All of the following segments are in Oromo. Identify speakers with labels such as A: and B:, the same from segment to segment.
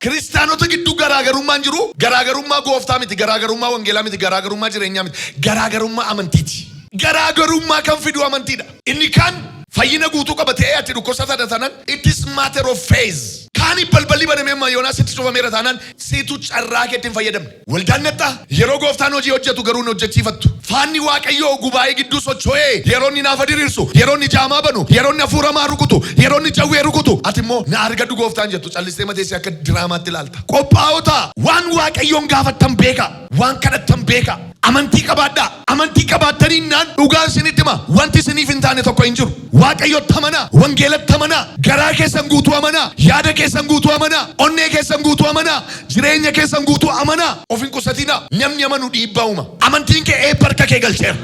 A: Kiristaanota gidduu garaagarummaan jiru garaagarummaa gooftaa miti, garaagarummaa wangeelaa miti, garaagarummaa jireenyaa miti, garaagarummaa amantiiti. Garaagarummaa kan fidu amantiidha. Inni kan fayyina guutuu qabatee ati dhukkubsataa taanaan it is matter of faith. Kaani balballi banamee Yoonaas itti cufameera taanaan siitu carraa keetti hin fayyadamne. Waldaan natta yeroo gooftaan hojii hojjetu garuu hin hojjechiifattu. Faanni Waaqayyoo gubaa'ee gidduu socho'ee yeroo inni naafa diriirsu, yeroo inni jaamaa banu, yeroo inni hafuuramaa rukutu, yeroo inni jawwee rukutu, ati immoo na argadhu gooftaan jettu callistee mateessee akka diraamaatti ilaalta. Qophaa'ota waan Waaqayyoon gaafattan beeka, waan kadhattan beeka. Amantii qabaadhaa. Amantii qabaattanii naan dhugaan isinitti hima. Wanti isiniif hin taane tokko hin jiru. Waaqayyotti amanaa, wangeelatti amanaa, garaa keessan guutuu amanaa, yaada keessan guutuu amanaa, onnee keessan guutuu amanaa, jireenya keessan guutuu amanaa. Of hin qusatinaa. Namni amanu dhiibbaa uuma. Amantiin kee eebba harka kee galcheera.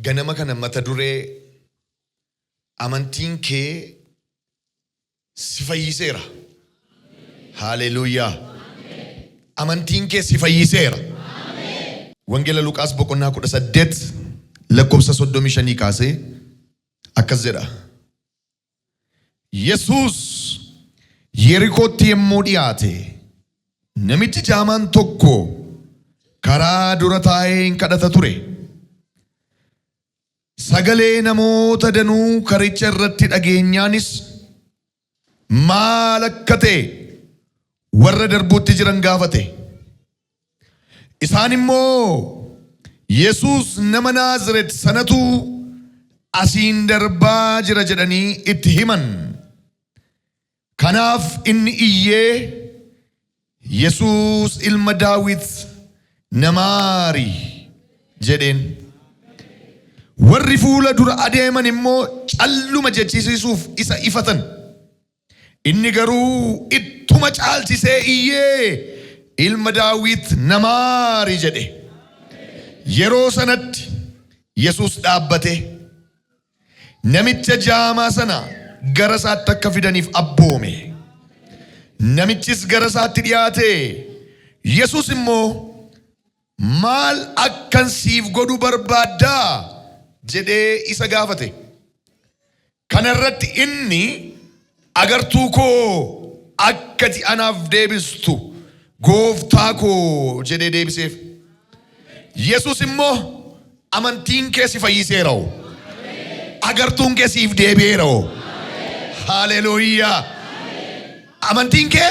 A: Ganama kana mata duree amantiin kee si fayyiseera. Haleluuyaa. Amantiin kee si fayyiseera. Wangeela Luqaas boqonnaa 18 lakkoofsa 35 kaasee akkas jedha. Yesuus Yerikootti yemmuu dhiyaate namichi jaamaan tokko karaa dura taa'ee hin kadhata ture. Sagalee namoota danuu karicha irratti dhageenyaanis maal akka ta'e warra darbuutti jiran gaafate. Isaan immoo Yesuus nama Naazreet sanatu asiin darbaa jira jedhanii itti himan. Kanaaf inni iyyee Yesuus ilma Daawit na maari jedheen. Warri fuula dura adeeman immoo calluma jechisiisuuf isa ifatan. Inni garuu ittuma caalchisee iyyee ilma Daawit na maari jedhe. Yeroo sanatti Yesuus dhaabbate namicha jaamaa sana gara isaatti akka fidaniif abboome. Namichis gara isaatti dhiyaate. Yesuus immoo maal akkan siif godhu barbaaddaa jedhee isa gaafate. Kana irratti inni agartuu koo akkati anaaf deebistu gooftaa koo jedhee deebiseef. Yesuus immoo amantiin kee si fayyiseera. Agartuun kee siif deebi'eera. Haleluuyaa. Amantiin kee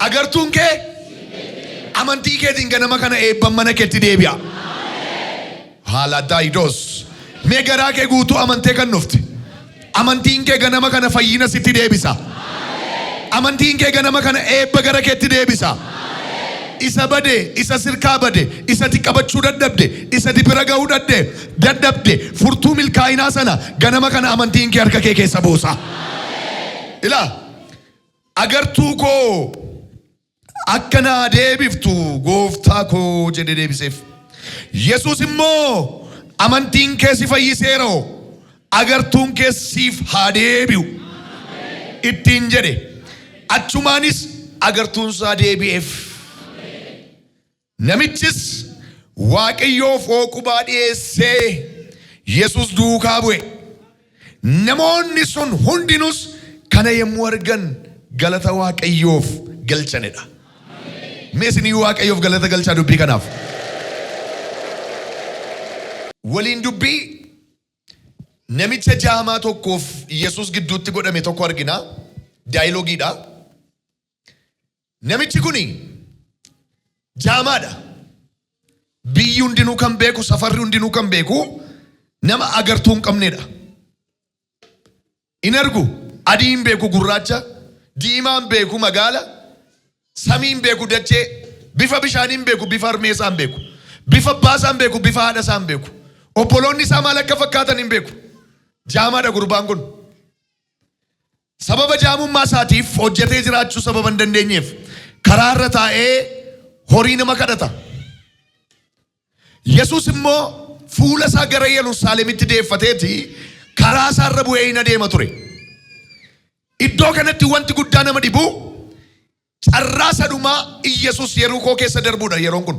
A: agartuun kee amantii keetiin ganama kana eebban mana keetti deebi'a. Haaladaayidoos. Mee garaa kee guutuu amantee kan nufti. Amantiin kee ganama kana fayyina sitti deebisa. Amantiin kee ganama kana eebba gara keetti deebisa. Isa bade, isa sirkaa bade, isa qabachuu dadhabde, isa bira ga'uu dadhabde, furtuu milkaa'inaa sana ganama kana amantiin kee harka kee keessa buusa. Ilaa agartuu koo akka naa deebiftu gooftaa koo jedhee deebiseef. Yesuus immoo amantiin kee si fayyiseera. Agartuun kee siif haa deebi'u ittiin jedhe. Achumaanis agartuun isaa deebi'eef. Namichis Waaqayyoof hooqubaa dhiyeessee Yesuus duukaa bu'e. Namoonni sun hundinus kana yemmuu argan galata Waaqayyoof galchanidha. Mee isinii Waaqayyoof galata galchaa dubbii kanaaf. Waliin dubbii namicha jaamaa tokkoof Yesuus gidduutti godhame tokko argina. Daayilogiidha. Namichi kuni jaamaadha. Biyyi hundinuu kan beeku, safarri hundinuu kan beeku nama agartuu hin qabnedha. In argu adii hin beeku gurraacha, diimaa hin beeku magaala, samii hin beeku dachee, bifa bishaanii hin beeku, bifa harmeessaa hin beeku, bifa abbaasaa hin beeku, bifa haadhasaa hin beeku. Obboloonni isaa maal akka fakkaatan hin beeku. Jaamaadha gurbaan kun. Sababa jaamummaa isaatiif hojjetee jiraachuu sababa hin dandeenyeef karaa irra taa'ee horii nama kadhata. Yesuus immoo fuula isaa gara Yerusaalemitti deeffateeti karaa isaa irra bu'ee hin adeema ture. Iddoo kanatti wanti guddaa nama dhibu carraa sadhumaa Yesuus Yerikoo keessa darbuudha yeroon kun.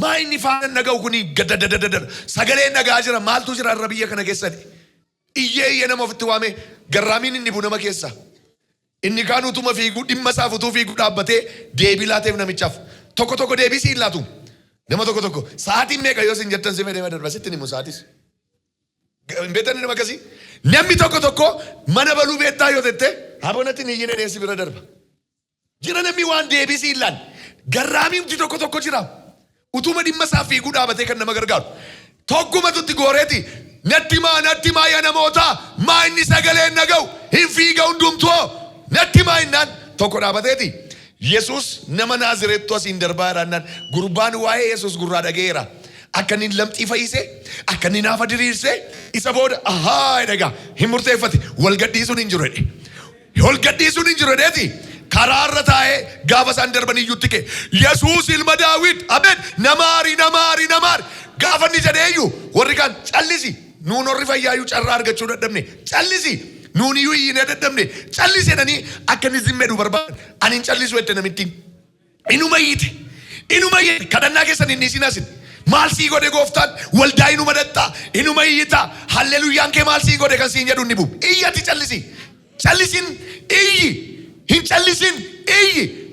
A: Maa inni faana naga'u kuni gadadadadadada. Sagalee nagaa jira maaltu jira irra biyya kana keessatti. Iyyee nama ofitti waame garraamiin inni bu nama keessa. Inni kaan utuma fiiguu dhimma isaa futuu fiiguu dhaabbatee deebii laateef namichaaf. Tokko deebii siin laatu. Nama tokko sa'aatiin meeqa yoo sin jettan si fedhee darba sitti himu sa'aatis. Beektanii nama akkasii. Namni tokko mana baluu beektaa yoo tette abonatti ni iyyine dheessi bira darba. Jira namni waan deebii siin laan. Garraamiin tokko jira. Utuma dhimma isaa fiiguu dhaabatee kan nama gargaaru. Tokkumatutti gooreeti. Natti maa yaa namoota maa inni sagaleen naga'u hin fiiga hundumtuu. Natti maa innaan tokko dhaabateeti. Yesus nama Naazireettu asiin darbaa jiraannaan gurbaan waa'ee Yesus gurraa dhaga'eera. Akka inni lamxii fayyisee, akka inni naafa diriirsee isa booda dhagaa hin murteeffate wal gadhiisuun hin jiru jedhe. Wal gadhiisuun hin jiru jedheeti. Karaa irra taa'ee gaafa isaan darbanii iyyuu tike Yesuus ilma Daawit amen namaari gaafa inni jedheeyyuu warri kaan callisi nuun warri fayyaayyuu carraa argachuu dadhabne callisi nuun iyyuu iyyinee dadhabne callisi jedhanii akka inni zimmedhu barbaadan ani hin callisu jette namittiin inuma iyyite kadhannaa keessan inni isin asin maal sii godhe gooftaan waldaa inuma dadhaa inuma iyyita halleluyyaan kee maal sii godhe kan siin jedhu inni bu'u iyyati callisin iyyi. Hin callisin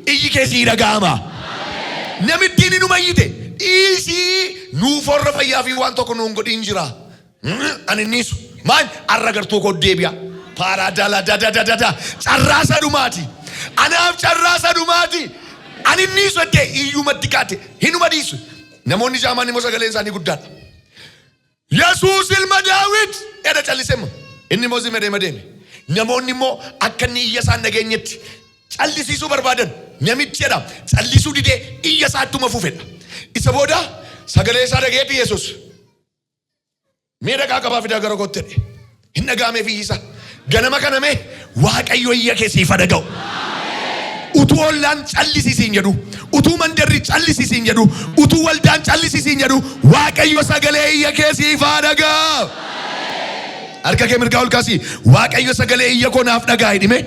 A: iyyi keessii dhaga'ama. Namittiin inuma iyyite dhiisii nuuf warra fayyaa fi waan tokko nuun godhin jira. Ani niisu maan arra gartuu koo deebi'a. Paaraadala dadadadada carraasa dhumaati. Anaaf carraasa dhumaati. Ani niisu ettee iyyumatti kaate hinuma dhiisu. Namoonni jaamaan immoo sagaleen isaanii guddaadha. Yesuus ilma Daawit edha calliseema. Inni immoo zimedee deeme. Namoonni immoo akka inni iyya isaan nageenyetti callisiisuu barbaadan namichi jedha callisuu didee iyya isaa ittuma fufedha. Isa booda sagalee isaa dhaga'eeti Yesuus. Mee dhaqaa qabaa fidaa gara kootti jedhe. Hin dhaga'amee fi iyyisaa. Ganama kana mee Waaqayyo iyya keessiif dhaga'u. Utuu ollaan callisiisiin jedhu, utuu mandarri callisiisiin jedhu, utuu waldaan callisiisiin jedhu Waaqayyo sagalee iyya kee siif haa dhaga'u. Harka kee mirgaa ol kaasi. Waaqayyo sagalee iyya koo naaf dhaga'a hidhime.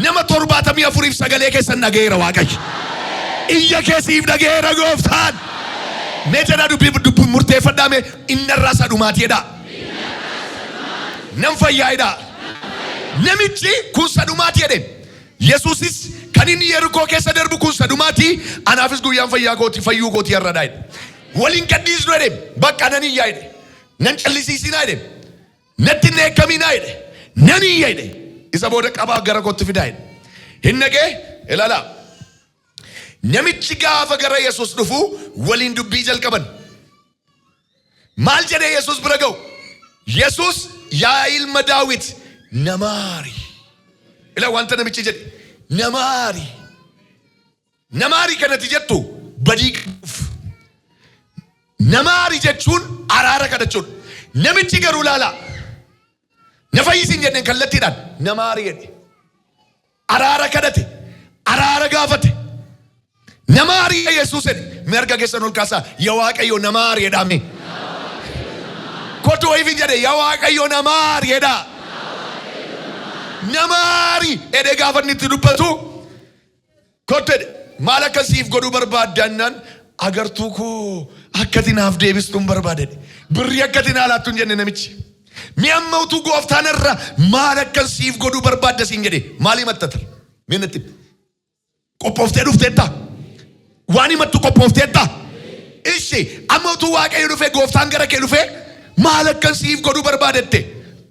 A: Nama 74 sagalee keessan dhaga'eera Waaqayyo. Iyya kee siif dhaga'eera Gooftaan. Mee jedhaa dubbii murteeffadhaa inni irraa sadhumaatiidha. Nam fayyaa'edha. Namichi kun sadhumaati jedhe. Yesuusis kan inni Yerikoo keessa darbu kun sadhumaati. Anaafis guyyaan fayyaa kooti fayyuu kooti har'adha jedhe. Waliin gadhiisnu jedhe. Bakka nan iyyaa jedhe. Nan callisiisinaa jedhe. Natti hin eekkaminaa jedhe. Nan iyya jedhe. Isa booda qabaa gara kootti fidaa jedhe. Hin dhagee ilaala. Namichi gaafa gara Yesuus dhufu waliin dubbii jalqaban. Maal jedhee Yesuus bira ga'u? Yesuus yaa ilma Daawit namaari. Ila wanta namichi jedhe namaari. Namaari kanatti jettu badii qabuuf. Namaari jechuun araara kadhachuudha. Namichi garuu laala. Na fayyisiin jedheen kallattiidhaan namaari jedhe. Araara kadhate. Araara gaafate. Namaari Yesuus jedhe. Merga keessan ol kaasaa yaa Waaqayyo namaari jedhame. Kotu ifin jedhe yaa Waaqayyo namaari jedha. Namaari edee gaafa inni itti dubbatu kotu jedhe maal akkasiif godhuu barbaadannaan agartuu koo akkati naaf deebistuun barbaadadhe. Birrii akkati naa laattuun jenne namichi. Mi amma utuu Gooftaan irra maal akkasiif godhuu barbaadda siin jedhe maal himattata? Minnatti qophooftee dhufteetta? Waan himattu qophoofteetta? Ishi amma utuu Waaqayyo dhufe Gooftaan gara kee dhufe maal akkasiif godhuu barbaadatte?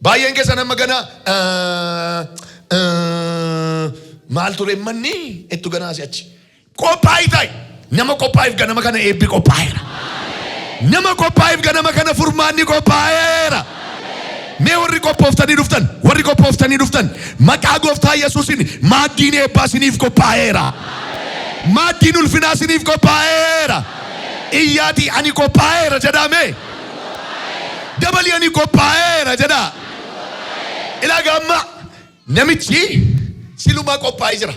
A: Baay'een keessan amma gana maal ture manni ettu ganaa si achi. Qophaa'ii ta'i. Nama qophaa'eef ganama kana eebbi qophaa'eera. Nama qophaa'eef ganama kana furmaanni qophaa'eera. Mee warri qophooftanii dhuftan, warri qophooftanii dhuftan maqaa Gooftaa Yesuusin maaddiin eebbaa isiniif qophaa'eera. Maaddiin ulfinaa isiniif qophaa'eera. Iyyaati ani qophaa'eera jedhame. Dabali ani qophaa'eera jedha. Ilaa gamma namichi silumaa qophaa'ee jira.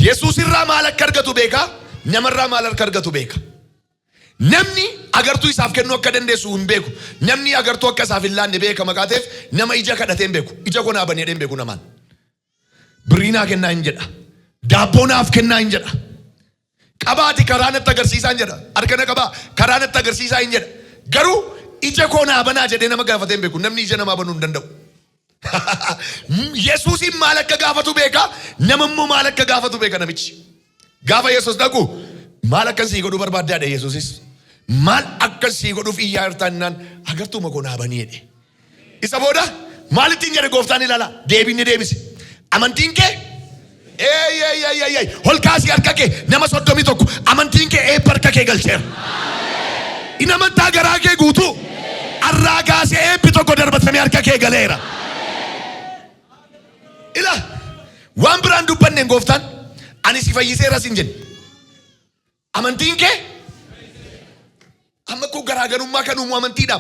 A: Yesuus irraa maal akka argatu beeka? Namarraa maal akka argatu beeka? Namni agartuu isaaf kennuu akka dandeessu hin beeku. Namni agartuu akka isaaf hin laanne beeka maqaateef nama ija kadhatee hin beeku. Ija koo naa banee hin beeku namaan. Birrii naa kennaa hin jedha. Daabboo naaf kennaa hin jedha. Qabaati karaa natti agarsiisaa hin jedha. Harkana qabaa karaa natti agarsiisaa hin jedha. Garuu ija koo naa banaa jedhee nama gaafatee hin beeku. Namni ija namaa banuu hin danda'u. Yesuusin maal akka gaafatu beeka? Nama immoo maal akka gaafatu beeka namichi. Gaafa Yesuus dhaqu maal akkasii godhuu barbaaddaadha Yesuusis. Maal akkasii godhuuf iyyaa hirtaannaan agartuu makoo naa banii jedhe. Isa booda maal ittiin jedhe Gooftaan ilaala deebinni deebise. Amantiin kee holkaasii harka kee nama 31 amantiin kee eebba harka kee galcheera. Inni amantaa garaa kee guutuu arraa kaasee eebbi tokko darbatamee harka kee galeera. Ila waan biraan dubbanneen Gooftaan ani si fayyiseera siin jedhe. Amantiin kee amma koo garaagarummaa kan uumu amantiidha.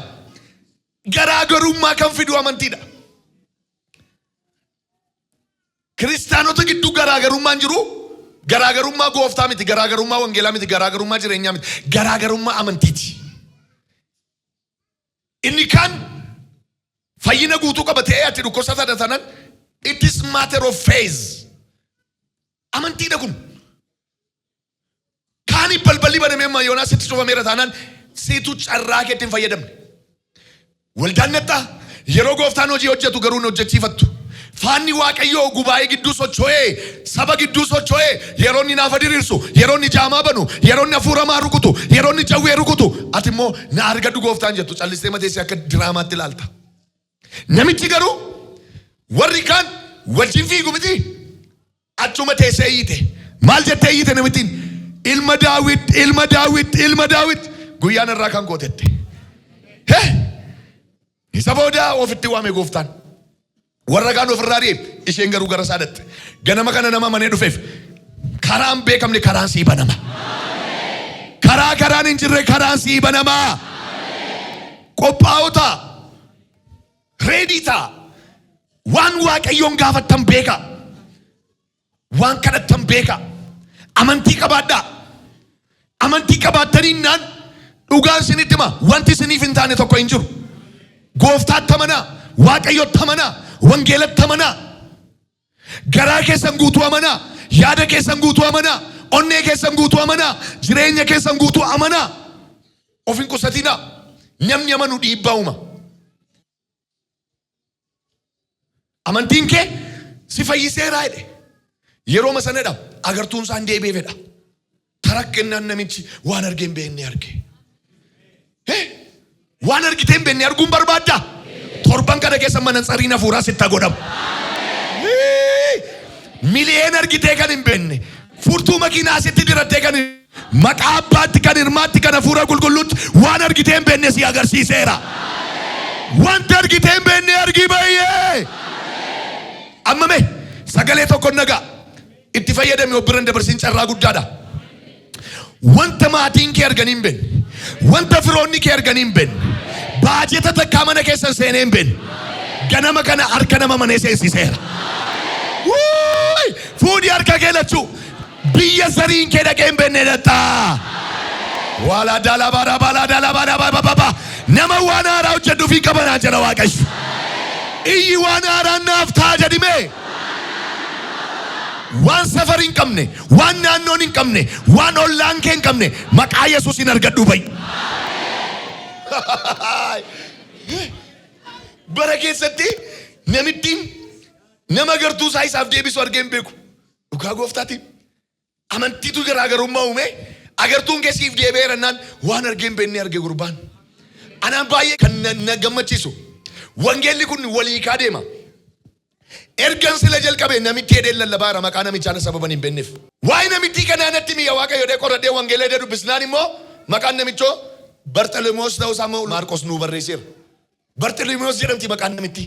A: Garaagarummaa kan fidu amantiidha. Kiristaanota gidduu garaagarummaan jiru garaagarummaa Gooftaa miti, garaagarummaa wangeelaa miti, garaagarummaa jireenyaa miti, garaagarummaa amantiiti. Inni kan fayyina guutuu qabatee ati dhukkubsataa taanaan it is matter of faith. Amantiidha kun. Kaani balballi banamee Yoonaas sitti cufameera taanaan siitu carraa keetti hin fayyadamne. Waldaan nettaa yeroo Gooftaan hojii hojjetu garuu hin hojjechiifattu. Faanni Waaqayyoo gubaa'ee gidduu socho'ee saba gidduu socho'ee yeroo inni naafa diriirsu, yeroo inni jaamaa banu, yeroo inni hafuuramaa rukutu, yeroo inni jawwee rukutu, ati immoo na argadhu Gooftaan jettu callistee mateessee akka diraamaatti ilaalta. Namichi garuu warri kaan wajjin fiigu miti achuma teessee iyyite. Maal jettee iyyite namittiin? Ilma Daawit, ilma Daawit, ilma Daawit guyyaan irraa kan gootette. Isa booda ofitti waame Gooftaan. Warra kaan ofirraa deeme isheen garuu gara isaa dhatte. Ganama kana nama manee dhufeef karaan beekamne karaan sii banama. Karaan hin jirre karaan sii banama. Qophaa'oo ta'a. Reedii ta'a. Waan Waaqayyoon gaafattan beeka. Waan kadhattan beeka. Amantii qabaadhaa. amantii qabaataniinnaan dhugaan isinitti hima wanti isiniif hin taane tokko hin jiru. Gooftaatti amanaa, Waaqayyotti amanaa, wangeelatti amanaa. Garaa keessan guutuu amanaa, yaada keessan guutuu amanaa, onnee keessan guutuu amanaa, jireenya keessan guutuu amanaa. Of hin qusatinaa. Namni amanu dhiibbaa uuma. Amantiin kee si fayyiseeraa jedhe. Yeroo masanadha agartuun isaan deebi'eefedha. Tarakkennaan namichi waan argee hin beekne arge. Waan argitee hin beekne arguun barbaadda. Torban kana keessa manatsariin hafuuraa sitti godhamu. Miliyoona argitee kan hin beekne. Furtuu makiinaa sitti dirattee kan maqaa abbaatti kan hirmaatti kan hafuura qulqulluutti waan argitee hin beekne si agarsiiseera. Wanta argitee hin beekne argii baay'ee. Amma mee sagalee tokko nagaa itti fayyadame obbiran dabarsiin carraa guddaadha. Wanta maatiin kee arganii hin beekne, wanta firoonni kee arganii hin beekne, baajeta takkaa mana keessan seenee hin beekne, ganama kana harka nama manee seensiseera. Fuudhii harka kee lachuu biyya sariin kee dhaqee hin beekne dhattaa. Wala dalabaadha. Nama waan haaraa hojjedhuu fi qabanaa jira Waaqayyo. Iyyi waan haaraan naaf ta'a jedhime. Waan safar hin qabne, waan naannoon hin qabne, waan ollaan kee hin qabne maqaa Yesuusin argadhuu ba'i. Bara keessatti namittiin nama gartuu isaa isaaf deebisu argee hin beeku. Dhugaa gooftaatiin amantiitu garaagarummaa uume. Agartuun keessiif deebi'eerannaan waan argee hin beekne arge gurbaan. Anaan baay'ee kan na gammachiisu. Wangeelli kun walii kaa deema. Ergan sila jalqabe namitti hedeen lallabaara maqaa namichaan sababan hin beekneef. Waa'ee namitti kanaa natti mi'a Waaqayyo dhee qoradhee wangeela hedee dubbisnaan immoo maqaan namichoo Barxelemoos ta'uu isaa immoo Maarqos nuu barreesseera. Barxelemoos jedhamti maqaan namitti.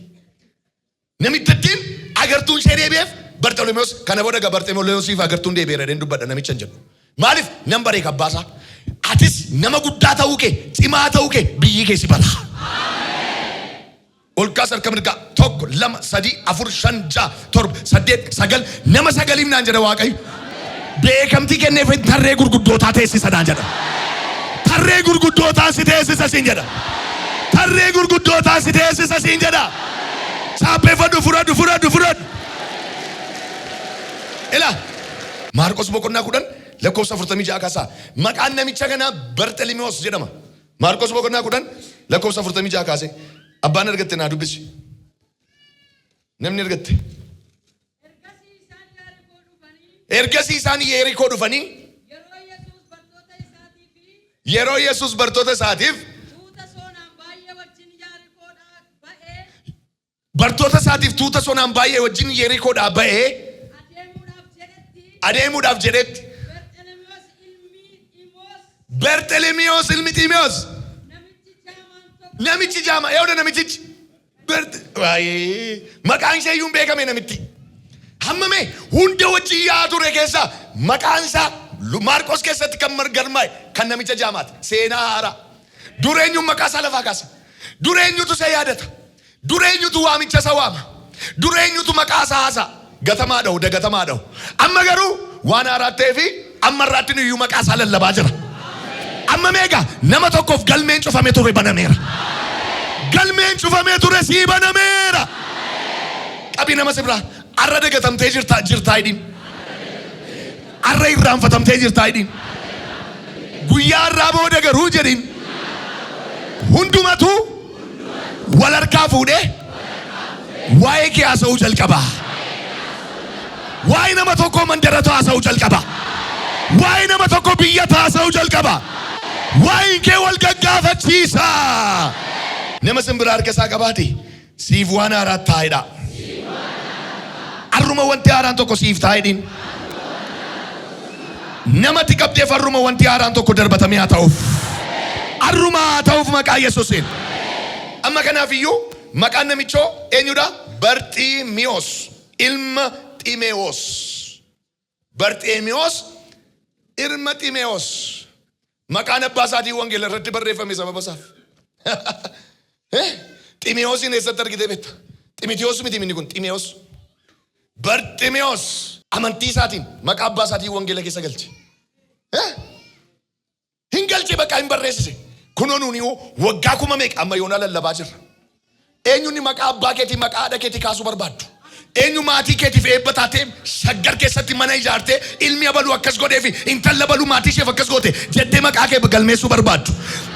A: Namittattiin agartuun ishee deebi'eef Barxelemoos kana booda Barxelemoosiif agartuun deebi'eera dheen dubbadha namicha hin jedhu. Maaliif nan bareeka abbaasaa? Atis nama guddaa ta'uu kee, cimaa ta'uu kee biyyi kee si bara. Olkaas harka mirgaa tokko, lama, sadii, afur, shan, ja'a, torba, saddeet, sagal nama sagaliif naan jedha Waaqayyo. Beekamtii kenneef tarree gurguddootaa teessisa naan jedha. Tarree gurguddootaa si teessisa siin jedha. Tarree gurguddootaa si teessisa siin jedha. Saapheeffadhu fudhadhu. Ila Maarqos boqonnaa 10 lakkoofsa 46 kaasaa. Maqaan namicha kanaa Barxelemoos jedhama. Maarqos boqonnaa 10 lakkoofsa 46 kaasee. Abbaan argatte naa dubbisi. Namni argatte. Ergasii isaan Yerikoo dhufanii. Yeroo Yesuus bartoota isaatiif. Bartoota isaatiif tuuta sonaan baay'ee wajjin Yerikoodhaa ba'ee. Adeemuudhaaf jedhetti. Barxelemoos ilmi Ximeos. Namichi jaama eewda namichichi. Maqaan ishee iyyuu hin beekame namitti. Hammame hunda wajjin yaa ture keessa maqaan isaa Maarqos keessatti kan margarmaa'e kan namicha jaamaati. Seenaa haaraa. Dureenyuun maqaa isaa lafaa kaasa. Dureenyutu isa yaadata. Dureenyutu waamicha isa waama. Dureenyutu maqaa isaa haasa. Gatamaa dhawu dagatamaa dhawu. Amma garuu waan haaraa ta'ee fi amma irraatti iyyuu maqaa isaa lallabaa jira. Amma meeqa nama tokkoof galmeen cufamee ture banameera. Galmeen cufamee ture sii banameera. Qabii nama sibraa arra dagatamtee jirtaa hidhiin. Arra irraanfatamtee jirtaa hidhiin. Guyyaa irraa booda garuu jedhin. Hundumatu wal harkaa fuudhee waa'ee kee haasa'uu jalqaba. Waa'ee nama tokko mandaratu haasa'uu jalqaba. Waa'ee nama tokko biyya haasa'uu jalqaba. Waa'ee kee wal gaggaafachiisa. Nama simbiraa harka isaa qabaate siif waan haaraa taa'edha. Arruma wanti haaraan tokko siif taa'edhin. Namatti qabdeef arruma wanti haaraan tokko darbatamee haa ta'uuf. Arruma haa ta'uuf maqaa Yesuusiin. Amma kanaaf iyyuu maqaan namichoo eenyudha? Barximeos ilma Ximeos. Barximeos ilma Ximeos. Maqaan abbaa isaatii wangeela irratti barreeffame sababa isaaf. Ximeosin eessatti argitee beekta? Ximitiyoos miti inni kun Ximeos. Barximeos amantii isaatiin maqaa abbaa isaatii wangeela keessa galche. maqaa hin barreessise. Kunoo nuuni waggaa kuma meeqa amma yoona lallabaa jirra. Eenyuun maqaa abbaa keetii maqaa haadha keetii kaasuu barbaaddu? Eenyu maatii keetiif eebba taatee shaggar keessatti mana ijaartee ilmi abaluu akkas godhee fi intala abaluu maatii isheef akkas goote jettee maqaa kee galmeessuu barbaaddu?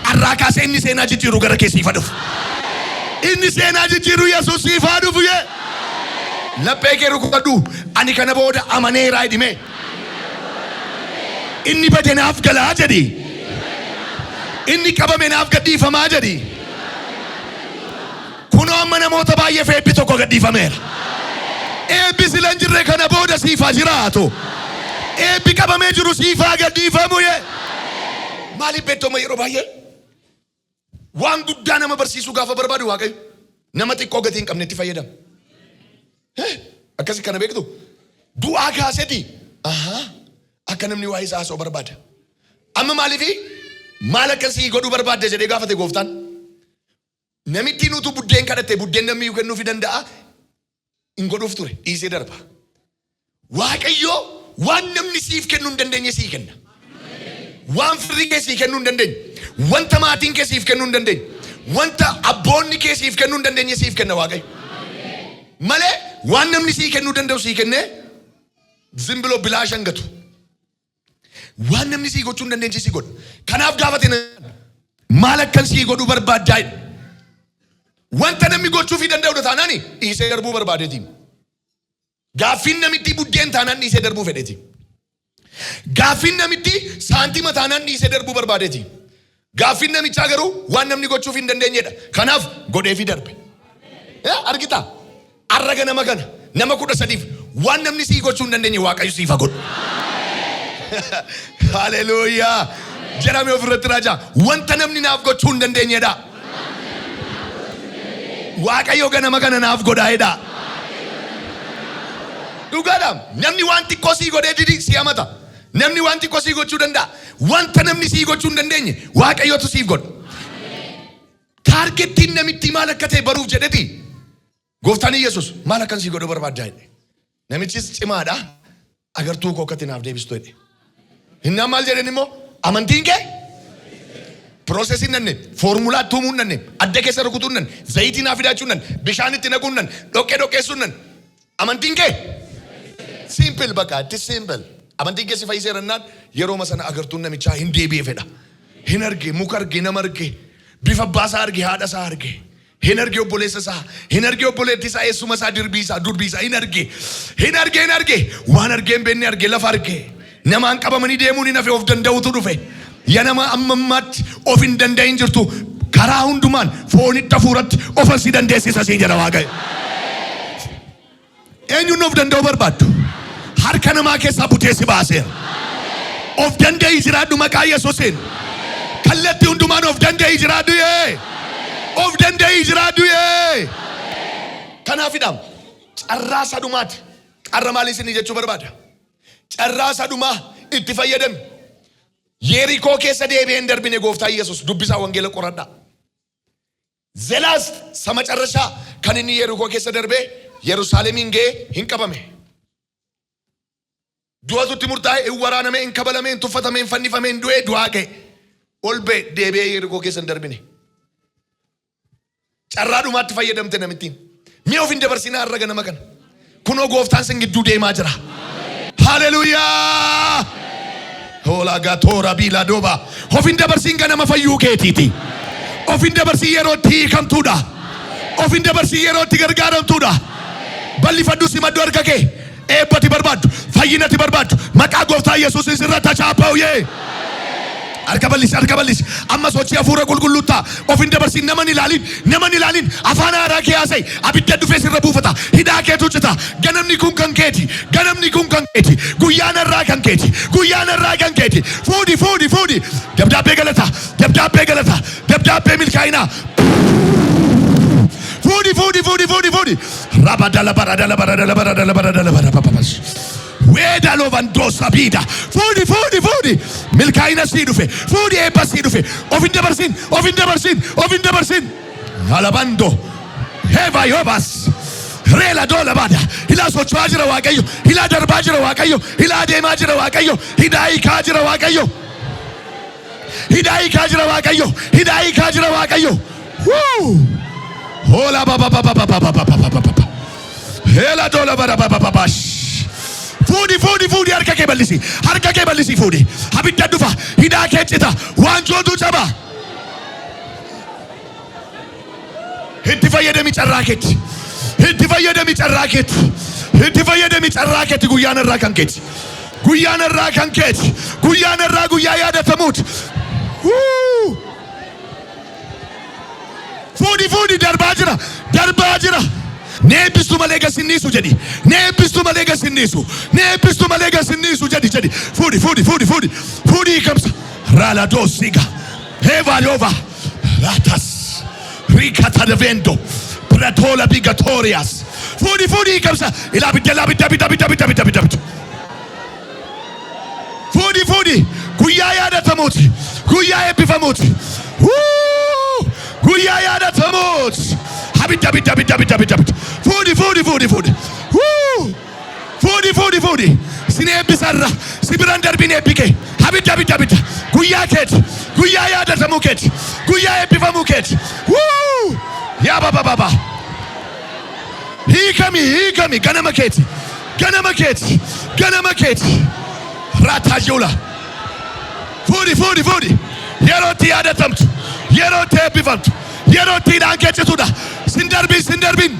A: Har'aa kaasee inni seenaa jijjiiru gara keessii ifa dhufu. Inni seenaa jijjiiru Yesuus ifa dhufu yee. Laphee kee rukutadhu. Ani kana booda amaneeraa hidhime. Inni bade naaf galaa jedhi. Inni qabame naaf gadhiifamaa jedhi. Kunoo amma namoota baay'ee eebbi tokko gadhiifameera. Eebbi sila hin jirre kana booda siifaa jiraatu. Eebbi qabamee jiru siifaa gadhiifamu yee. Maaliif beektoma yeroo baay'ee waan guddaa nama barsiisuu gaafa barbaadu Waaqayyo nama xiqqoo gatii hin qabne itti fayyadama. Akkasi kana beektu du'aa kaaseti akka namni waa isaa haasa'u barbaada. Amma maaliifi maal akkasii godhuu barbaadde jedhee gaafate gooftaan. Namitti nutu buddeen kadhatte buddeen namni kennuufi danda'a hin godhuuf ture dhiisee darba. Waaqayyo waan namni siif kennuu hin dandeenye sii kenna. Waan firri kee sii kennuu hin dandeenye, wanta maatiin kee siif kennuu hin dandeenye, wanta abboonni kee siif kennuu hin dandeenye siif kenna Waaqayyo. Malee waan namni sii kennuu danda'u sii kennee zimbiloo bilaashan gatu. Waan namni sii gochuu hin dandeenye sii godha. Kanaaf gaafate maal akkan sii godhuu barbaaddaa? Wanta namni gochuufi danda'udha taanaani dhiisee darbuu barbaadeeti. Gaaffiin namitti buddeen taanaan dhiisee darbuu fedheeti. Gaaffiin namitti saantima taanaan dhiisee darbuu barbaadeeti. Gaaffiin namichaa garuu waan namni gochuufi hin dandeenyedha. Kanaaf godheefi darbe. Argita? Arraga nama kana nama 13 waan namni sii gochuu hin dandeenye Waaqayyo siif haa godhu. Haleluuyaa. Jedhame ofirratti raajaa. Wanta namni naaf gochuu hin dandeenyedha. Waaqayyo ganama kana naaf godhaa'edha. Dhugaadha. Namni waan xiqqoo sii godhee didi si amata. Namni waan xiqqoo sii gochuu danda'a. Wanta namni sii gochuu hin dandeenye Waaqayyotu siif godha. Taargettiin namitti maal akka ta'e baruuf jedheti. Gooftaan Yesuus maal akkan sii godhuu barbaaddaa jedhe. Namichis cimaadha. Agartuu koo akkatti naaf deebistu jedhe. Innaan maal jedhen immoo amantiin kee Processing nanne, formula tuumuun nanne, adda keessa rukutuun nanne, zayitii naaf hidhachuun nanne, bishaan itti naquun nanne, dhoqqeessuun nanne. Amantiin kee simple bakka, it is simple. Amantiin kee si fayyiseera naan yeroo sana agartuun namichaa hin deebi'e fedha. Hin arge, muka arge, nama arge, bifa baasaa arge, haadha isaa arge. Hin arge obboleessa isaa, hin arge obboleettii isaa, eessuma isaa, durbii isaa, hin arge. Waan argeen beekne arge, lafa arge. Namaan qabamanii deemuun hin hafe of danda'utu dhufe. Yanama ammammaatti of hin danda'in jirtu karaa hundumaan foonitti hafuuratti ofan si dandeessisa siin jedha Waaqayyo. Eenyuun of danda'u barbaaddu? Harka namaa keessaa butee si baaseera. Of danda'ii jiraadhu maqaa Yesuusiin. Kallattii hundumaan of danda'ii jiraadhu yee. Of danda'ii jiraadhu yee. Kanaafidha carraa sadumaati. Carra maalii isin jechuu barbaada? Carraa sadumaa itti fayyadame. Yerikoo keessa deebi'ee hin darbine gooftaa Yesuus dubbisaa wangeela qoradhaa. Zelaas sama carrashaa kan inni Yerikoo keessa darbee Yerusaalemiin ga'ee hin qabame. Du'atutti murtaa'e hin waraaname, hin kabalame, hin tuffatame, hin fannifame, hin du'ee du'aa ga'e. Ol ba'e deebi'ee Yerikoo keessa hin darbine. Carraa dhumaatti fayyadamte namittiin. Mee of hin dabarsinaa har'a ganama kana. Kunoo gooftaan sin gidduu deemaa jira. Haleluuyaa! Hola gatora bila doba. Of hin dabarsin ganama fayyuu keetiiti. Of hin dabarsin yerootti hiikamtuudha. Of hin dabarsin yerootti gargaaramtuudha. Bal'ifadhu simaddu harka kee. Eebbati barbaaddu, fayyinati barbaaddu. Maqaa gooftaa Yesuusin sirratti hachaapa'u yee. Harka bal'isi. Amma sochii hafuura qulqulluutaa. Of hin dabarsin naman ilaalin. Afaan haaraa kee haasa'e. Abidda dhufee sirra buufata. Hidhaa keetu cita. Ganamni kun kan keeti. Guyyaan irraa kan keeti. Fuudi. Dabdaabbee galata. Dabdaabbee milkaa'inaa. Fuudi. Rabadala. Weda lovandosa bida. Fuudi. Milkaina si dhufe. Fuudi eebba si dhufe. Of hin dabarsin. Alabando. Heva yobas. Reela dola bada. Hila socho'aa jira Waaqayyo. Hila darbaa jira Waaqayyo. Hila adeemaa jira Waaqayyo. Hidhaa hiikaa jira Waaqayyo. hidaayi kaajira waaqayyo, hidaayi kaajira waaqayyo. Hola baba baba baba baba baba. Hela dola bara baba baba. Fudi harka kee bal'isi fudi. Abidda dhufa hidaa kee cita waan jootu caba. Itti fayyadami carraa keetti. Itti fayyadami carraa keetti. Itti fayyadami carraa keetti guyyaan irraa kan keetti. Guyyaan irraa kan keetti. Guyyaan irraa guyyaa yaadatamuuti. Fudi darbaa jira. Neebistu malee gasinniisu jedhi. Neebistu malee gasinniisu. Neebistu malee gasinniisu jedhi. Fudi kamsa. Rala dosiga. Hevalova. Latas. Ricata de vento. Pratola bigatorias. Fudi kamsa. Ilabida. Fudi. Guyyaa yaadatamuuti. Guyyaa eebbifamuuti. Guyyaa yaadatamuuti. Abidda. Fudi. Sin eebbisarra. Sibiran darbin eebbike. Abidda. Guyyaa keeti. Guyyaa yaadatamu keeti. Guyyaa eebbifamu keeti. Yaa baba. Hiikami. Ganama keeti. Ratajula. Fudi. Yerootti yaadatamtu. Yerootti eebbifamtu. Yerootti dhaan keechituudha. Sin darbin.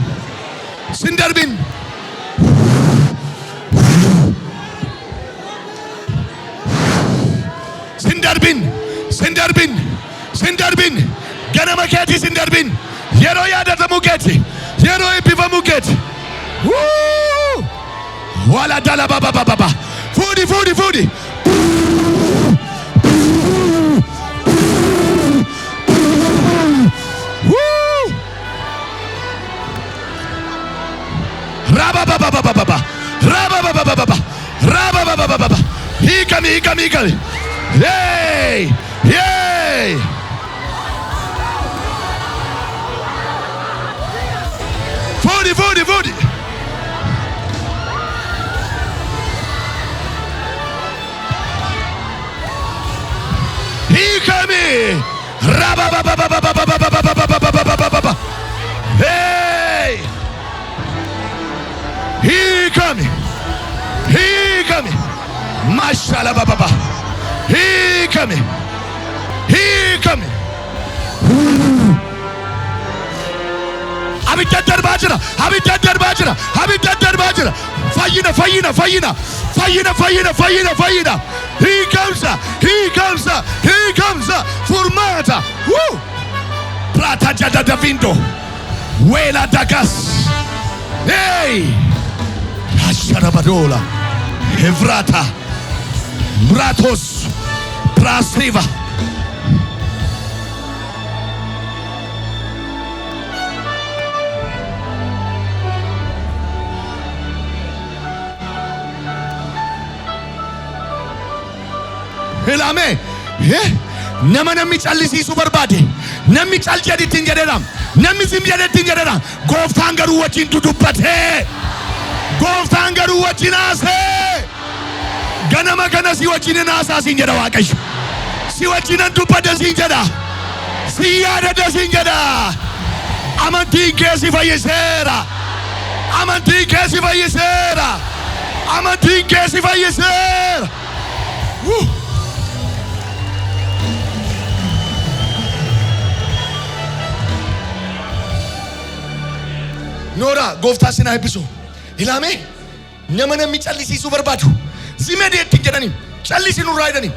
A: Sin darbin. Ganama keeti sin darbin. Yeroo yaadatamu keeti. Yeroo eebbifamu keeti. Wala dala baba. Fudi. Rabba. Hikami. Yay! Fudi. Hikami. Rabba. Hey! Hikami. Mashallah baba. Hikami. Abidda darbaa jira. Fayyina. He comes. Furmata. Prata jada da vindo. Wela dagas. Hey. Asharabadola. Evrata. Bratos. Prasiva. Elame. Nama namni callisiisu barbaade. Namni cal jedhitti hin jedhedha. Namni sim jedhetti hin jedhedha. Gooftaan garuu wajjin dudubbate. Gooftaan garuu wajjin haasa'e. Ganama kana si wajjin haasaa siin jedha Waaqayyo. Si wajjin dubbadha siin jedha. Si yaadadha siin jedha. Amantiin kee si fayyiseera. Nora gooftaa sinaa eebbisu. Ilaame nama namni callisiisuu barbaadu. Zimedee ittiin jedhani. Callisi nurraa jedhani.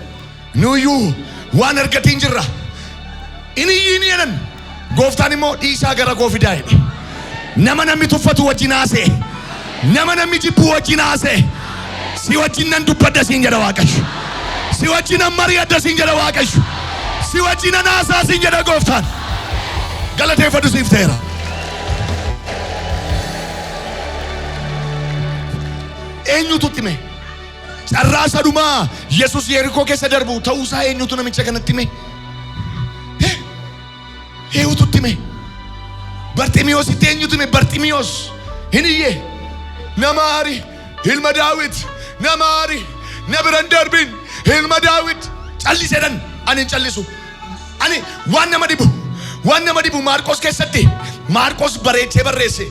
A: Nuyyuu waan argatiin jirra. Inni jedhan. Gooftaan immoo dhiisaa gara koo fidaa jedhe. Nama namni tuffatu wajjin haasa'e. Nama namni jibbu wajjin haasa'e. Si wajjin nan dubbadha siin jedha Waaqayyo. Si wajjin nan mari'adha siin jedha Waaqayyo. Si wajjin nan haasaa siin jedha Gooftaan. Galateeffadhu siif ta'eera. Eenyutu hime? Carraa sadumaa Yesuus Yerikoo keessa darbu ta'uusaa eenyutu namicha kanatti hime? Eenyutu hime? Barximiyoos itti eenyutu hime? Barximiyoos hin iyye. Nama aari ilma Daawit. Nama aari na biran darbin ilma Daawit. Calliseedhan Ani callisu. Ani waan nama dibu Maarqos keessatti Maarqos bareechee barreesse.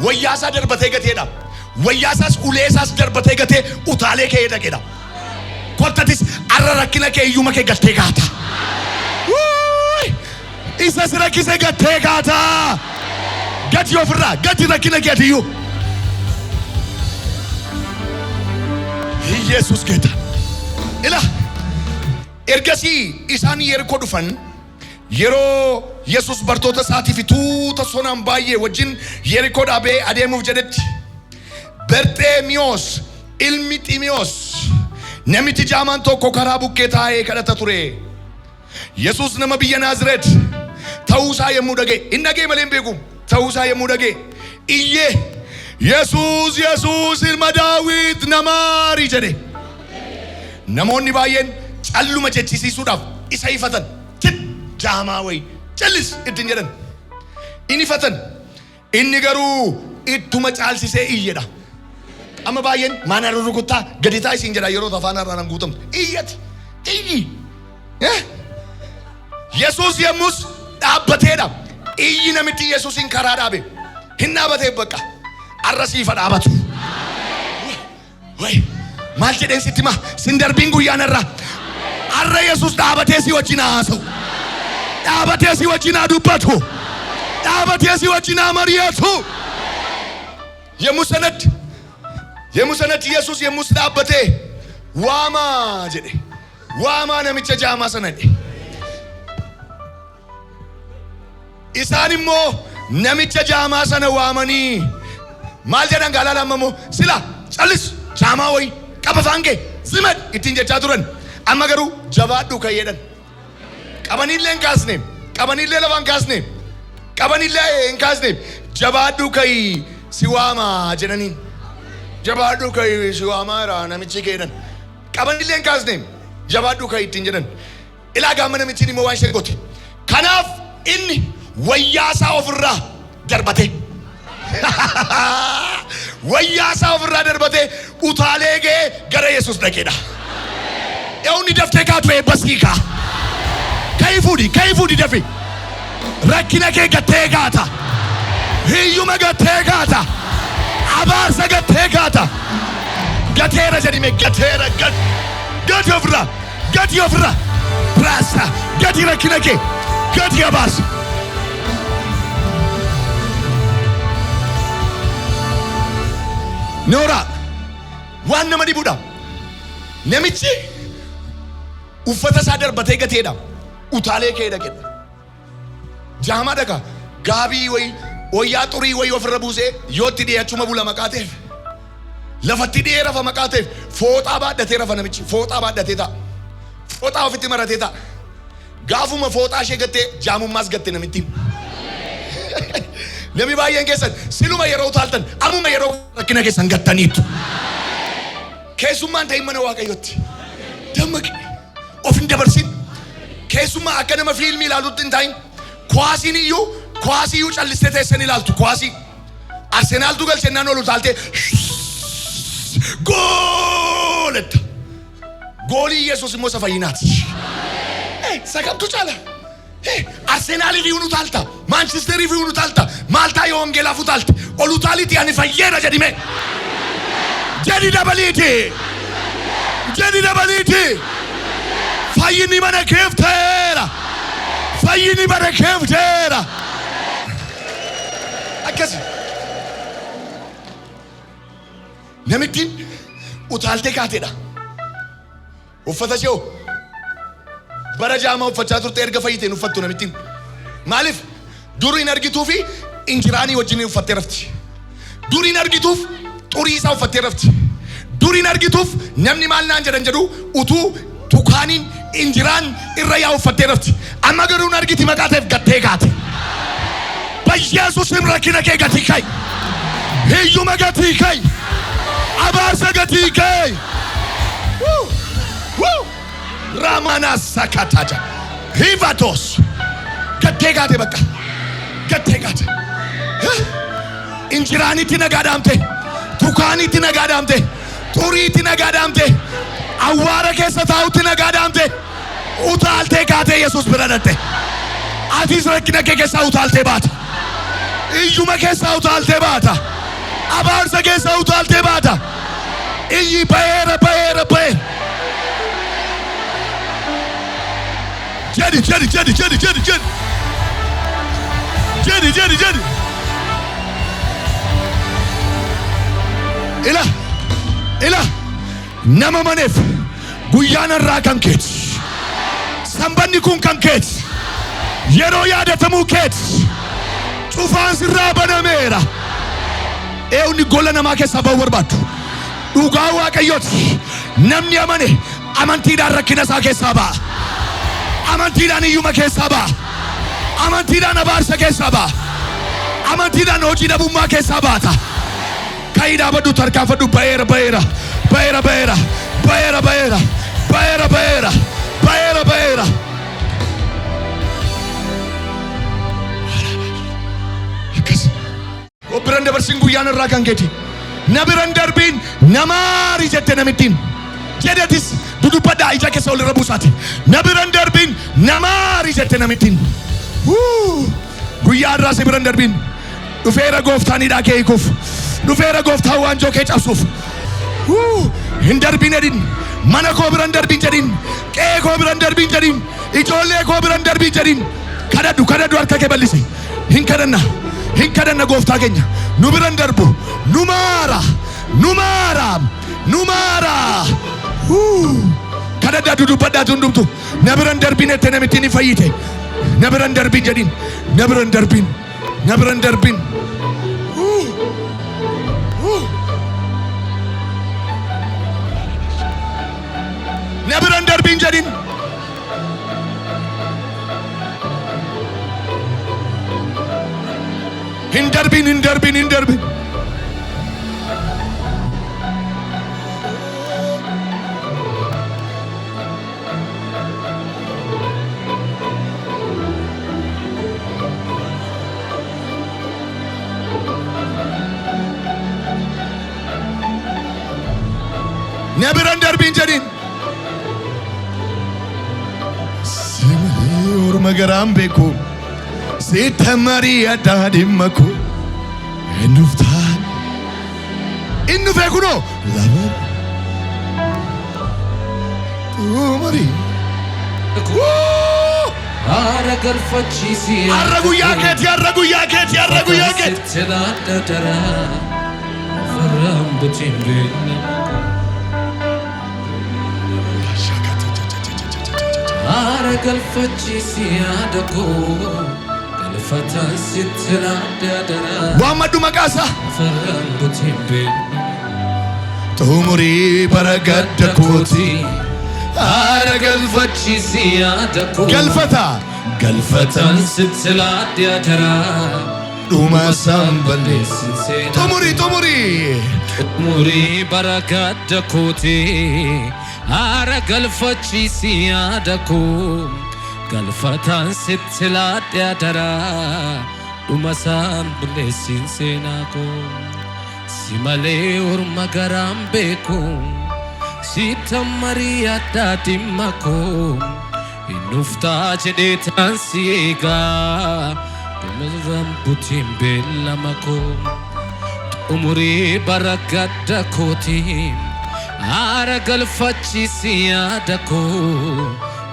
A: Wayyaasaa darbatee gateedha. Wayyaasaas uleesaas darbatee gatee utaalee kee dhaqeedha. Kottatis arra rakkina kee iyyuma kee gattee gaata. Isa rakkise gattee gaata. Gati ofirraa gati rakkina kee atiyyuu. Yesus geeta. Ila ergasii isaan Yerikoo dhufan yeroo Yesus bartoota isaatiif tuuta sonaan baay'ee wajjin Yerikoo dhaabee adeemuuf jedhetti Barxeemiyoos ilmi Xiimiyoos namichi jaamaan tokko karaa bukkee taa'ee kadhata ture. Yesus nama biyya Naazreet ta'uusaa yemmuu dhaga'e, hin dhaga'e malee hin beeku, ta'uusaa yemmuu dhaga'e iyyee Yesus ilma Daawit na maari jedhe. Namoonni baay'een calluma jechisiisuudhaaf isa ifatan. Jaamaa wayi callis ittiin jedhan. Inni ifatan. Inni garuu ittuma caalsisee iyyedha. Amma baay'een maana rurrukuttaa gadi taa'aa isiin jedha yeroo afaan har'aan guutamtu. Iyyati. Iyyi. Yesus yemmus dhaabbateedha. Iyyi namitti Yesusin karaa dhaabe. Hin dhaabatee bakka. Arra siifa dhaabatu. Way. Maal jedheen sitti ma sin darbiin guyyaan irraa. Arra Yesus dhaabatee si wajjin haasa'u. Dhaabatee si wajjin dubbatu. Dhaabatee si wajjin mari'atu. Yemmuu sanatti Yesus yemmus dhaabbatee waamaa jedhe. Waamaa namicha jaamaa sana jedhe. Isaan immoo namicha jaamaa sana waamanii maal jedhan gaalaala ammoo sila callis jaamaa wayi qaba faange zimad ittiin jechaa turan. Amma garuu jabaadhu kan jedhan. Qabanillee hin kaasne, qabanillee lafaan kaasne, qabanillee hin kaasne, jabaadhu kan si waamaa jedhaniin. Jabaadhu kan si waamaa jira namichi keedhan. Qabanillee hin kaasne, jabaadhu kan ittiin jedhan. Ilaa gaama namichiin immoo waan ishee goote. Kanaaf inni wayyaasaa ofirraa darbate. Wayyaasaa ofirraa darbate utaalee ga'ee gara Yesus dhaqeedha. Eewni daftee kaatu eebbasii kaa. Kayii fuudhi dafi. Rakkina kee gattee gaata. Hiyyuma gattee gaata. Abaarsa gattee gaata. Gateera jedhime gateera gati ofirraa. Raasa gati rakkina kee gati abaarsa. Noora waan nama dhibuudha. Namichi uffata isaa darbatee gateedha. Utaalee kee dhaqedha. Jaamaa dhaqa gaabii wayi wayyaa xurii wayi ofirra buusee yootti dhiyeechuma bula maqaa ta'eef. Lafatti dhiyee rafa maqaa ta'eef fooxaa baadhatee rafa namichi. Fooxaa baadhatee ta'a. Fooxaa ofitti maratee ta'a. Gaafuma fooxaa ishee gattee jaamummaas gatte namittiin. Namni baay'een keessan siluma yeroo utaaltan ammuma yeroo rakkina keessan gattaniitu. Keessummaan ta'in mana Waaqayyootti. Dammaqi. Of hin dabarsin. Keessummaa akka nama fiilmii ilaalutti hin ta'in. Kuwaasiin iyyuu callistee teessan ilaaltu kuwaasii. Arsenaaltu galchennaan ol utaaltee gooletta. Goolii Yesuus immoo isa fayyinaati. Sakamtu caala. Arsenaalii fi unu utaalta. Maanchisterii fi unu utaalta. Maaltaa yoo Wangeelaaf utaalte. Ol utaaliiti ani fayyeera jedhime. Jedhi dabaliiti. Fayyinni mana keefteera. Akkasi. Namittiin utaaltee kaateedha. Uffata ishee bara jaamaa uffachaa turte erga fayyiteen uffattu namittiin. Maaliif? Dur hin argituu fi injiraanii wajjin uffattee rafti. Dur hin argituuf xurii isaa uffattee rafti. Dur hin argituuf namni maal naan jedhan jedhu utuu tukaaniin injiraan irra yaa uffattee rafti. Amma garuu hin argiti maqaa ta'eef gattee kaate. Yesuusin rakkina kee gatii kaa'i. Hiyyuma gatii kaa'i. Abaarsa gatii kaa'i. Ramana sakataja. Hivatos. Gattee kaate bakka. Gattee kaate. Injiraanitti nagaadhaamte. Tukaanitti nagaadhaamte. Xuriitti nagaadhaamte. Awwaara keessa taa'utti nagaadhaamte. utaalte kaatee Yesuus bira dhaqxe. Atis rakkina kee keessaa utaalte baata. Iyyuma keessaa utaalte baata. Abaarsa keessaa utaalte baata. Iyyi baheera. Jadi. Ila nama maneef guyyaan irraa kan keeti. Sanbanni kun kan keeti. Yeroo yaadatamuu keeti. Cufaan sirraa banameera. Eewni gola namaa keessaa ba'uu barbaadu. Dhugaa Waaqayyooti. Namni amane amantiidhaan rakkina isaa keessaa ba'a. Amantiidhaan iyyuma keessaa ba'a. Amantiidhaan abaarsa keessaa ba'a. Amantiidhaan hojii dhabummaa keessaa baata. Ka'ii dhaabadhu tarkaanfadhu baheera. Akkas. Biran dabarsin guyyaan irraa kan keeti. Na biran darbiin namaarii jette namittiin. Jedhetis dudubbadhaa ija keessa ol irra buusaati. Na biran darbiin namaarii jette namittiin. Guyyaa irraa si biran darbiin. Dhufeera gooftaanidhaa kee hiikuuf. Dhufeera gooftaan waanjoo kee cabsuuf. Hin darbiin jedhin. Mana koo biran darbiin jedhin. Qe'ee koo biran darbiin jedhin. Ijoollee koo biran darbiin jedhin. Kadhadhu harka kee bal'isi. Hin kadhanna gooftaa keenya. Nu biran darbu. Nu maara. Kadhadhaa dudubbadhaa hundumtu. Na biran darbiin ette namittiin hin fayyite. Na biran darbiin jedhin. Na biran darbiin. Na biran darbiin jedhin. Hin darbiin. Na biran darbiin jedhin. Simanii orma garaan beeku. Seeta marii addaa dhimma koo. Ennuftaan. Inni dhufee kunoo. Marii.
B: Haara galfachiisi.
A: Har'a guyyaa keeti.
B: Faraan butiin beekna. Haara galfachiisi yaada koo. Galfataan sitti naadadara.
A: Waammadhu maqaasa.
B: Faraan butiin beekna.
A: Xumurii bara gadda kooti.
B: Haara galfachiisi yaada koo.
A: Galfataan
B: sitti naadadara.
A: dhuma isaan
B: balleessin seenaa. Xumurii bara gadda kooti. Haara galfachiisi yaada koo. Galfataan sitti naadadara. Dhuma isaan balleessin seenaa koo. Si malee orma garaan beeku. Sitta marii addaa dhimma koo. Innuftaa jedhee taan si eegaa. Dhumarraan butiin beellama koo. Xumurii bara gadda kooti. Haara galfachiisi yaada koo.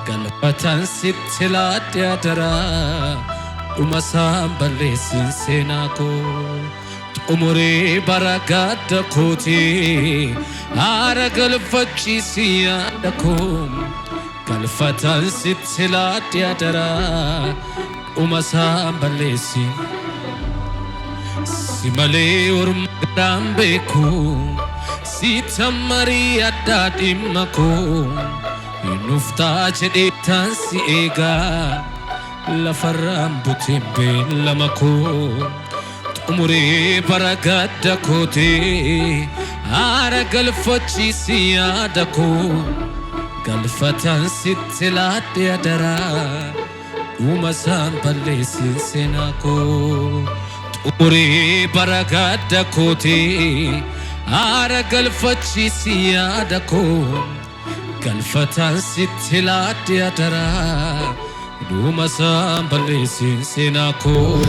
B: Galfataan sitti naadadara. Dhuma isaan balleessin seenaa koo. Xumurii bara gadda kooti. Haara galfachiisi yaada koo. Galfataan sitti naadadara. Dhuma isaan balleessin. Si malee orma garaan beeku. Sitta marii addaa dhimma koo. Innuftaa jedhee taan si eegaa. Lafarraan butiin beellama koo. Xumurii bara gadda kooti. Haara galfachiisi yaada koo. Galfataan sitti naadadara. Dhuma isaan balleessin seenaa koo. Xumurii bara gadda kooti. Haara galfachiisi yaada koo. galfataan sitti laadde adaraa dhuma isaan balleessin seenaa koo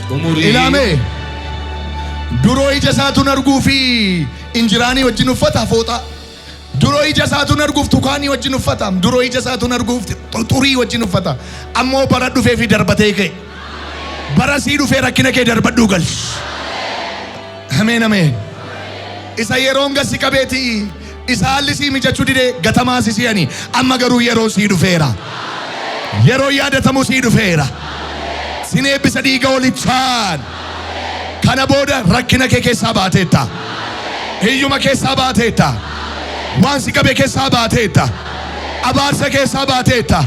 B: xumurii
A: Ilaame duroo ija isaatuun arguu fi injiraanii wajjin uffata fooxaa. Duroo ija isaatuun arguuf tukaanii wajjin uffata. Duroo ija isaatuun arguuf xurii wajjin uffata. Ammoo bara dhufee fi darbatee ka'e. Bara sii dhufee rakkina kee darbadhuu galchi. Ameen ameen. Isa yeroon gassi qabeeti. Isa haalli sii mijachuu didee gatamaa si si'anii. Amma garuu yeroo sii dhufeera. Yeroo yaadatamu sii dhufeera. Sin eebbisa dhiiga olichaan. Kana booda rakkina kee keessaa baateetta. Hiyyuma keessaa baateetta. Waan si qabe keessaa baateetta. Abaarsa keessaa baateetta.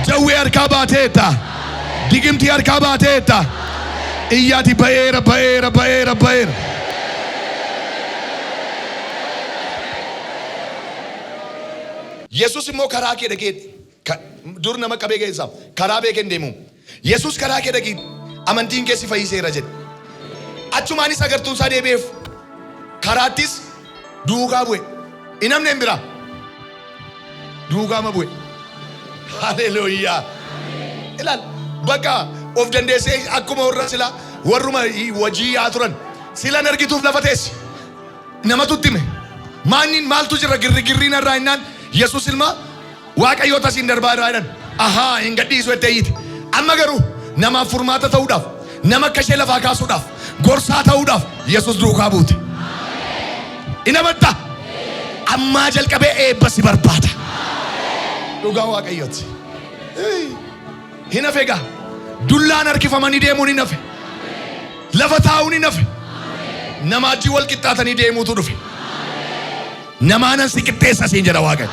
A: Jawwee harkaa baateetta. Digimtii harkaa baateetta. Iyyaati ba'eera ba'eera ba'eera ba'eera. Yesus immoo karaa kee dhaqee dur nama qabee keessaa karaa beekeen deemu. Yesus karaa kee dhaqee amantiin kee si fayyiseera jedhe. Achumaanis agartuun isaa deebi'eef karaattis duukaa bu'e. Inamne hin bira duukaa ma bu'e. Haleluuyaa. Ilaal bakka of dandeessee akkuma warra sila warruma wajii yaa turan silan argituuf lafa teessi nama tuttime maannin maaltu jira girriin irraa innaan Yesus ilma waaqayyoota siin darbaa irraa jedhan ahaa hin gadhiisu ettee iyyite. Amma garuu namaaf furmaata ta'uudhaaf nama akka ishee lafaa kaasuudhaaf gorsaa ta'uudhaaf Yesus duukaa buute. Inamattaa ammaa jalqabee eebba si barbaada. Dhugaa waaqayyooti. Hin hafe egaa dullaan harkifamanii deemuun hin hafe. Lafa taa'uun hin hafe. Nama ajjii wal qixxaatanii deemuutu dhufe. Namaanan si qixxeessa siin jedha Waaqayyo.